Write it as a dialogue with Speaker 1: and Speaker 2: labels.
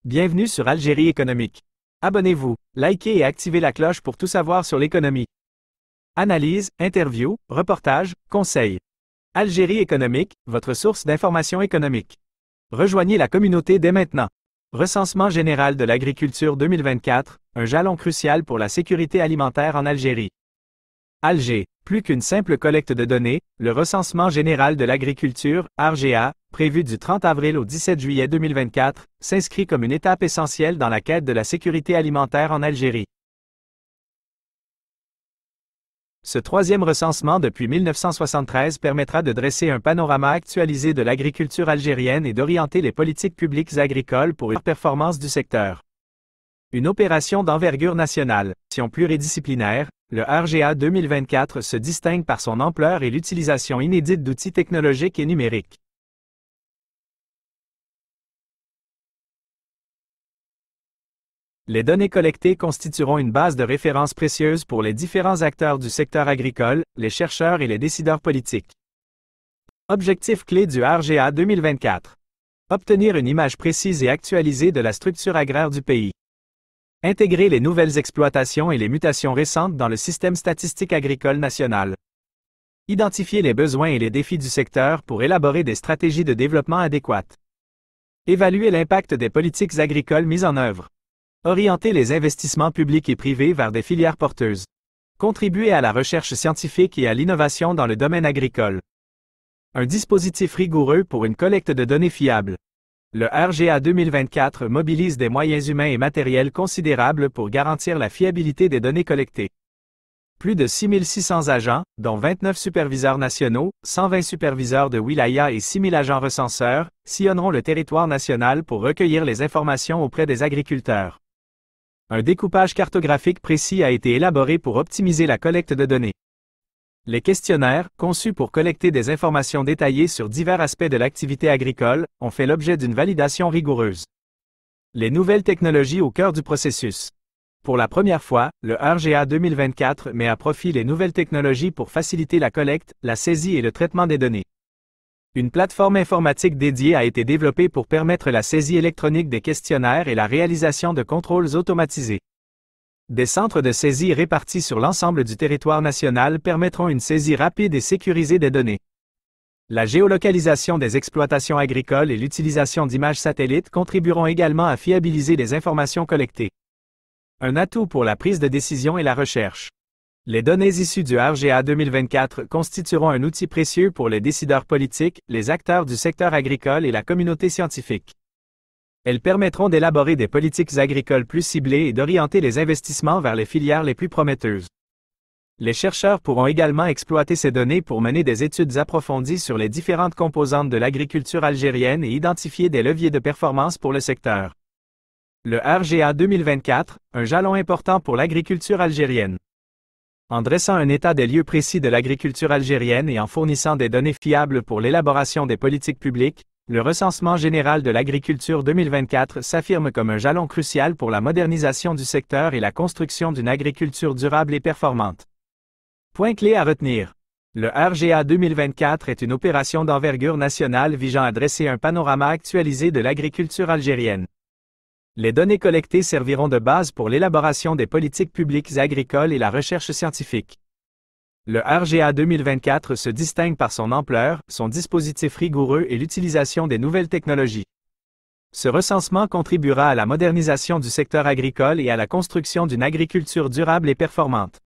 Speaker 1: Bienvenue sur Algérie économique. Abonnez-vous, likez et activez la cloche pour tout savoir sur l'économie. Analyse, interview, reportage, conseils. Algérie économique, votre source d'information économique. Rejoignez la communauté dès maintenant. Recensement général de l'agriculture 2024, un jalon crucial pour la sécurité alimentaire en Algérie. Alger, plus qu'une simple collecte de données, le recensement général de l'agriculture, RGA, prévu du 30 avril au 17 juillet 2024, s'inscrit comme une étape essentielle dans la quête de la sécurité alimentaire en Algérie. Ce troisième recensement depuis 1973 permettra de dresser un panorama actualisé de l'agriculture algérienne et d'orienter les politiques publiques agricoles pour une performance du secteur. Une opération d'envergure nationale, pluridisciplinaire, le RGA 2024 se distingue par son ampleur et l'utilisation inédite d'outils technologiques et numériques. Les données collectées constitueront une base de référence précieuse pour les différents acteurs du secteur agricole, les chercheurs et les décideurs politiques. Objectif clé du RGA 2024. Obtenir une image précise et actualisée de la structure agraire du pays. Intégrer les nouvelles exploitations et les mutations récentes dans le système statistique agricole national. Identifier les besoins et les défis du secteur pour élaborer des stratégies de développement adéquates. Évaluer l'impact des politiques agricoles mises en œuvre. Orienter les investissements publics et privés vers des filières porteuses. Contribuer à la recherche scientifique et à l'innovation dans le domaine agricole. Un dispositif rigoureux pour une collecte de données fiables. Le RGA 2024 mobilise des moyens humains et matériels considérables pour garantir la fiabilité des données collectées. Plus de 6600 agents, dont 29 superviseurs nationaux, 120 superviseurs de wilaya et 6000 agents recenseurs, sillonneront le territoire national pour recueillir les informations auprès des agriculteurs. Un découpage cartographique précis a été élaboré pour optimiser la collecte de données. Les questionnaires, conçus pour collecter des informations détaillées sur divers aspects de l'activité agricole, ont fait l'objet d'une validation rigoureuse. Les nouvelles technologies au cœur du processus. Pour la première fois, le RGA 2024 met à profit les nouvelles technologies pour faciliter la collecte, la saisie et le traitement des données. Une plateforme informatique dédiée a été développée pour permettre la saisie électronique des questionnaires et la réalisation de contrôles automatisés. Des centres de saisie répartis sur l'ensemble du territoire national permettront une saisie rapide et sécurisée des données. La géolocalisation des exploitations agricoles et l'utilisation d'images satellites contribueront également à fiabiliser les informations collectées. Un atout pour la prise de décision et la recherche. Les données issues du RGA 2024 constitueront un outil précieux pour les décideurs politiques, les acteurs du secteur agricole et la communauté scientifique. Elles permettront d'élaborer des politiques agricoles plus ciblées et d'orienter les investissements vers les filières les plus prometteuses. Les chercheurs pourront également exploiter ces données pour mener des études approfondies sur les différentes composantes de l'agriculture algérienne et identifier des leviers de performance pour le secteur. Le RGA 2024, un jalon important pour l'agriculture algérienne. En dressant un état des lieux précis de l'agriculture algérienne et en fournissant des données fiables pour l'élaboration des politiques publiques, le recensement général de l'agriculture 2024 s'affirme comme un jalon crucial pour la modernisation du secteur et la construction d'une agriculture durable et performante. Point clé à retenir. Le RGA 2024 est une opération d'envergure nationale visant à dresser un panorama actualisé de l'agriculture algérienne. Les données collectées serviront de base pour l'élaboration des politiques publiques agricoles et la recherche scientifique. Le RGA 2024 se distingue par son ampleur, son dispositif rigoureux et l'utilisation des nouvelles technologies. Ce recensement contribuera à la modernisation du secteur agricole et à la construction d'une agriculture durable et performante.